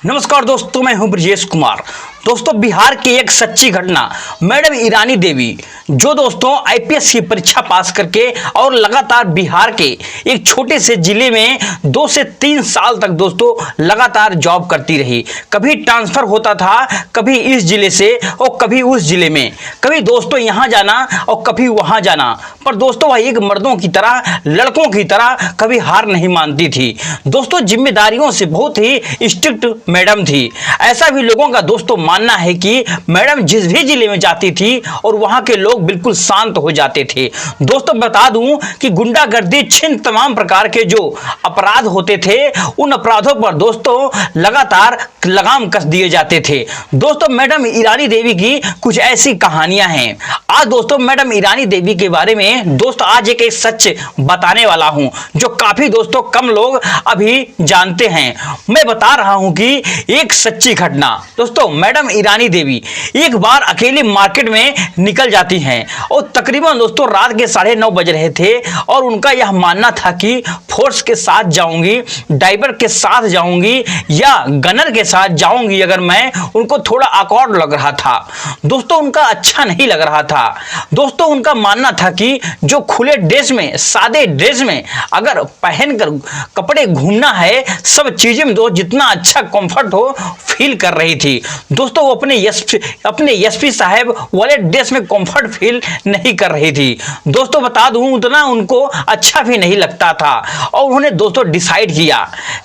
नमस्कार दोस्तों, मैं हूं ब्रजेश कुमार। दोस्तों, बिहार की एक सच्ची घटना, मैडम ईरानी देवी जो दोस्तों आईपीएस की परीक्षा पास करके और लगातार बिहार के एक छोटे से जिले में 2 से 3 साल तक दोस्तों लगातार जॉब करती रही। कभी ट्रांसफर होता था, कभी इस जिले से और कभी उस जिले में, कभी दोस्तों यहाँ जाना और कभी वहाँ जाना। पर दोस्तों वह एक मर्दों की तरह, लड़कों की तरह कभी हार नहीं मानती थी। दोस्तों जिम्मेदारियों से बहुत ही स्ट्रिक्ट मैडम थी। ऐसा भी लोगों का दोस्तों मानना है कि मैडम जिस भी जिले में जाती थी और वहां के लोग बिल्कुल शांत हो जाते थे। दोस्तों बता दूं कि गुंडागर्दी, छिन, तमाम प्रकार के जो अपराध होते थे उन अपराधों पर दोस्तों लगातार लगाम कस दिए जाते थे। दोस्तों मैडम ईरानी देवी की कुछ ऐसी कहानियां हैं। आज दोस्तों मैडम ईरानी देवी के बारे में दोस्तों आज एक सच बताने वाला हूं जो काफी दोस्तों कम लोग अभी जानते हैं। मैं बता रहा हूं कि एक सच्ची घटना। दोस्तों मैडम ईरानी देवी एक बार अकेले मार्केट में निकल जाती हैं और तकरीबन दोस्तों रात के 9:30 बज रहे थे और उनका यह मानना था कि फोर्स के साथ जाऊंगी, ड्राइवर के साथ जाऊंगी या गनर के साथ जाऊंगी अगर मैं, उनको थोड़ा awkward लग रहा था। दोस्तों उनका अच्छा नहीं लग रहा था। दोस्तों उनका मानना था कि जो खुले ड्रेस में, सादे ड्रेस में अगर पहनकर कपड़े घूमना है, सब चीजें में दोस्त जितना अच्छा कंफर्ट हो फील कर रही थी। दोस्तों वो अपने एसपी साहब वाले ड्रेस में कंफर्ट फील नहीं कर रही थी। दोस्तों बता दूं उतना उनको अच्छा भी नहीं लगता था और उन्होंने दोस्तों डिसाइड किया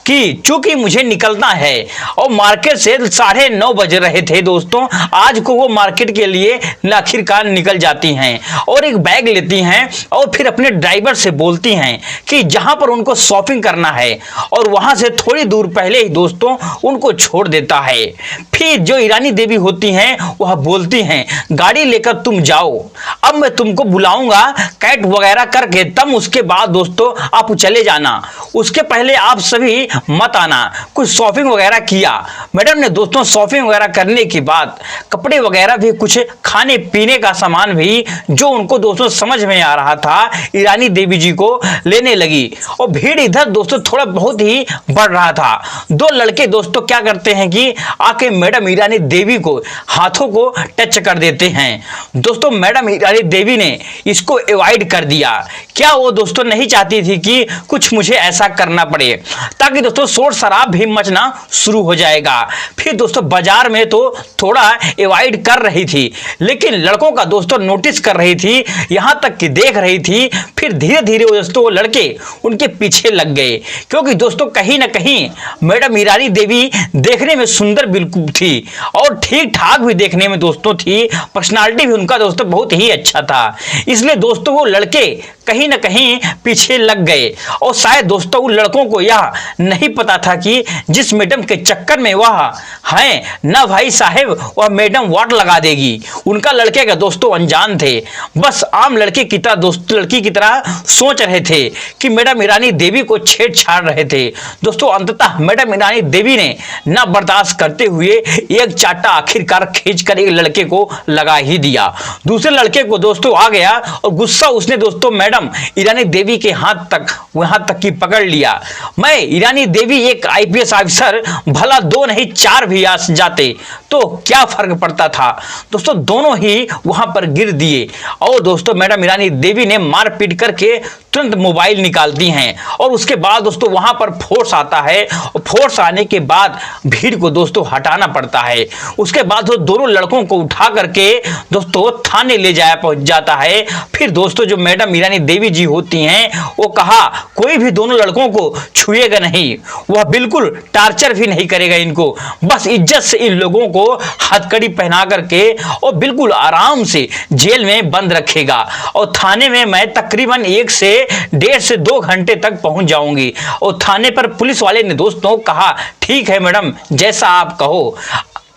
कि चूंकि मुझे निकलना है और मार्केट से 9:30 बज रहे थे दोस्तों, आज को वो मार्केट के लिए आखिरकार निकल जाती हैं और एक बैग लेती हैं और फिर अपने ड्राइवर से बोलती हैं कि जहां पर उनको शॉपिंग करना है और वहां से थोड़ी दूर पहले ही दोस्तों उनको छोड़ देता है। फिर जो ईरानी देवी होती हैं वह बोलती हैं गाड़ी लेकर तुम जाओ, अब मैं तुमको बुलाऊंगा कैट वगैरह करके, तब उसके बाद दोस्तों आप चले जाना, उसके पहले आप सभी मत आना। कुछ शॉपिंग वगैरह किया मैडम ने दोस्तों। शॉपिंग वगैरह करने के बाद कपड़े वगैरह भी, कुछ खाने पीने का सामान भी जो उनको दोस्तों समझ में आ रहा था ईरानी देवी जी को लेने लगी और भीड़ इधर दोस्तों थोड़ा बहुत ही बढ़ रहा था। 2 लड़के दोस्तों क्या करते हैं कि आके मैडम ईरानी देवी को हाथों को टच कर देते हैं। दोस्तों मैडम ईरानी देवी ने इसको अवॉइड कर दिया। क्या वो दोस्तों नहीं चाहती थी कि कुछ मुझे ऐसा करना पड़े, ताकि दोस्तों शोर शराब भी मचना शुरू हो जाएगा। फिर दोस्तों बाजार में तो थोड़ा अवॉइड कर रही थी, लेकिन लड़कों का दोस्तों नोटिस कर रही थी, यहां तक कि देख रही थी। फिर धीरे धीरे दोस्तों वो लड़के उनके पीछे लग गए, क्योंकि दोस्तों कहीं ना कहीं मैडम ईरानी देवी देखने में सुंदर बिल्कुल थी और ठीक ठाक भी देखने में दोस्तों थी। पर्सनालिटी भी उनका दोस्तों बहुत ही अच्छा था, इसलिए दोस्तों वो लड़के कहीं ना कहीं पीछे लग गए। और शायद दोस्तों उन लड़कों को यह नहीं पता था कि जिस मैडम के चक्कर में वह है ना भाई साहब, वह मैडम वाट लगा देगी। उनका लड़के का दोस्तों अनजान थे, बस आम लड़के की तरह दोस्तों लड़की की तरह सोच रहे थे कि मैडम ईरानी देवी को छेड़छाड़ रहे थे। दोस्तों अंततः मैडम ईरानी देवी ने ना बर्दाश्त करते हुए एक चाटा आखिरकार खींचकर एक लड़के को लगा ही दिया। दूसरे लड़के को दोस्तों आ गया और गुस्सा उसने दोस्तों मैडम ईरानी देवी के हाथ तक, वहां तक की पकड़ लिया। मैं ईरानी देवी एक आईपीएस ऑफिसर, भला 2 नहीं 4 भी आ जाते तो क्या फर्क पड़ता था। दोस्तों दोनों ही वहां पर गिर दिए और दोस्तों मैडम ईरानी देवी ने मारपीट करके तुरंत मोबाइल निकालती हैं और उसके बाद दोस्तों वहां पर फोर्स आता है और फोर्स आने के बाद भीड़ को दोस्तों हटाना पड़ता है। उसके बाद वो दोनों लड़कों को उठा करके दोस्तों थाने ले जाया पहुंच जाता है। फिर दोस्तों जो मैडम ईरानी देवी जी होती हैं वो कहा कोई भी दोनों लड़कों को छुएगा नहीं, वह बिल्कुल टार्चर भी नहीं करेगा इनको, बस इज्जत से इन लोगों को हथकड़ी पहना करके और बिल्कुल आराम से जेल में बंद रखेगा और थाने में मैं तकरीबन 1 से 1.5 से 2 घंटे तक पहुंच जाऊंगी। और थाने पर पुलिस वाले ने दोस्तों कहा ठीक है मैडम, जैसा आप कहो,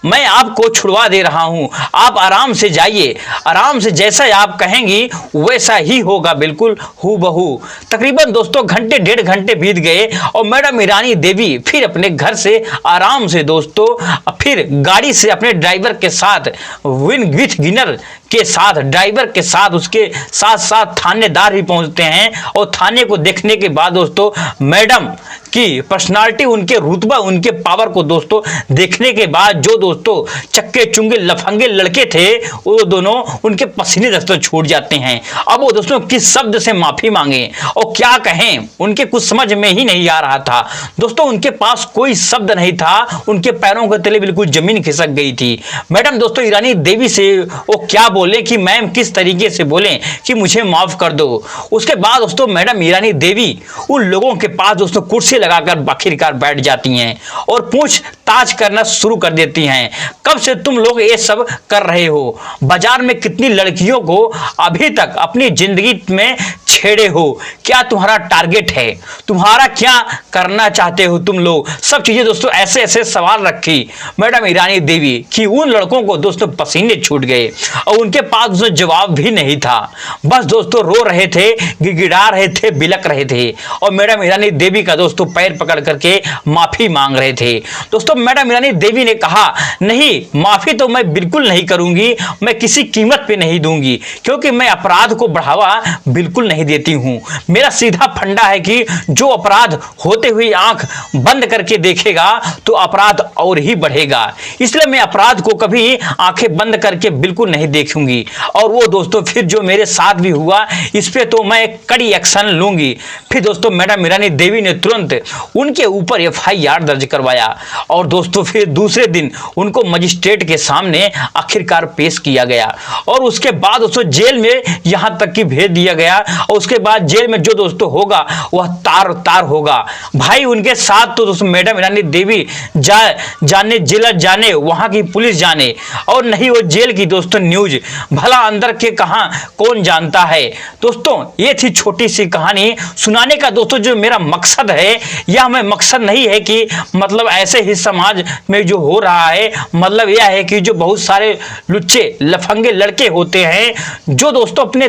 मैं आपको छुड़वा दे रहा हूं, आप आराम से जाइए, आराम से जैसा आप कहेंगी वैसा ही होगा, बिल्कुल हूबहू। तकरीबन दोस्तों घंटे 1.5 घंटे बीत गए और मैडम ईरानी देवी फिर अपने घर से आराम से दोस्तों फिर गाड़ी से अपने ड्राइवर के साथ विथ गिनर के साथ, ड्राइवर के साथ, उसके साथ साथ थानेदार भी पहुंचते हैं। और थाने को देखने के बाद दोस्तों मैडम की पर्सनालिटी, उनके रुतबा, उनके पावर को दोस्तों देखने के बाद जो दोस्तों चक्के चुंगे लफंगे लड़के थे वो दोनों, उनके पसीने दोस्तों छूट जाते हैं। अब वो दोस्तों किस शब्द से माफी मांगे और क्या कहें, उनके कुछ समझ में ही नहीं आ रहा था दोस्तों। उनके पास कोई शब्द नहीं था, उनके पैरों के तले बिल्कुल जमीन खिसक गई थी। मैडम दोस्तों ईरानी देवी से वो क्या बोले कि मैम किस तरीके से बोले कि मुझे माफ कर दो। उसके बाद दोस्तों मैडम ईरानी देवी उन लोगों के पास दोस्तों कुर्सी लगाकर आखिरकार बैठ जाती हैं और पूछताछ करना शुरू कर देती हैं। कब से तुम लोग ये सब कर रहे हो? बाजार में कितनी लड़कियों को अभी तक अपनी जिंदगी में छेड़े हो? क्या तुम्हारा टारगेट है? तुम्हारा क्या करना चाहते हो तुम लोग? सब चीजें दोस्तों ऐसे ऐसे सवाल रखी मैडम ईरानी देवी कि उन लड़कों को दोस्तों पसीने छूट गए और उनके पास दोस्तों जवाब भी नहीं था। बस दोस्तों रो रहे थे, गिड़गिड़ा रहे थे, बिलक रहे थे और मैडम ईरानी देवी का दोस्तों पैर पकड़ करके माफी मांग रहे थे। दोस्तों मैडम ईरानी देवी ने कहा नहीं, माफी तो मैं बिल्कुल नहीं करूंगी, मैं किसी कीमत पे नहीं दूंगी, क्योंकि मैं अपराध को बढ़ावा बिल्कुल नहीं देती हूं। मेरा सीधा फंडा है कि जो अपराध होते हुए आंख बंद करके देखेगा तो अपराध और ही बढ़ेगा, इसलिए मैं अपराध को कभी आंखें बंद करके बिल्कुल नहीं देखूंगी। और वो दोस्तों फिर जो मेरे साथ भी हुआ इस पे तो मैं कड़ी एक्शन लूंगी। फिर दोस्तों मैडम ईरानी देवी ने तुरंत उनके ऊपर FIR दर्ज करवाया और दोस्तों फिर दूसरे दिन उनको मजिस्ट्रेट के सामने आखिरकार पेश किया गया और उसके बाद दोस्तों जेल में यहां तक कि भेज दिया गया। और उसके बाद जेल में जो दोस्तों होगा वह तार तार होगा भाई। उनके साथ तो दोस्तों मैडम ईरानी देवी जाने जिला जाने, वहां की पुलिस जाने और नहीं वो जेल की दोस्तों न्यूज, भला अंदर के कहां कौन जानता है। दोस्तों ये थी छोटी सी कहानी सुनाने का दोस्तों जो मेरा मकसद है। यह मैं मकसद नहीं है कि मतलब ऐसे ही समाज में जो हो रहा है, मतलब यह है कि जो बहुत सारे लुच्चे लफंगे लड़के होते हैं जो दोस्तों अपने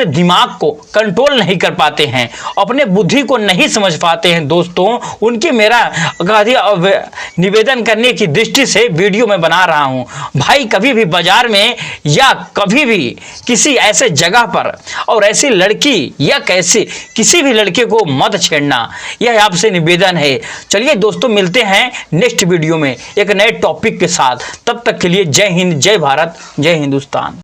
दिमाग को कंट्रोल नहीं कर पाते हैं, अपने बुद्धि को नहीं समझ पाते हैं दोस्तों, उनकी मेरा निवेदन करने की दृष्टि से वीडियो में बना रहा हूं। भाई कभी भी बाजार में या कभी भी किसी ऐसे जगह पर और ऐसी लड़की या कैसे किसी भी लड़के को मत छेड़ना, यह आपसे निवेदन है। चलिए दोस्तों मिलते हैं नेक्स्ट वीडियो में एक नए टॉपिक के साथ। तब तक के लिए जय हिंद, जय भारत, जय हिंदुस्तान।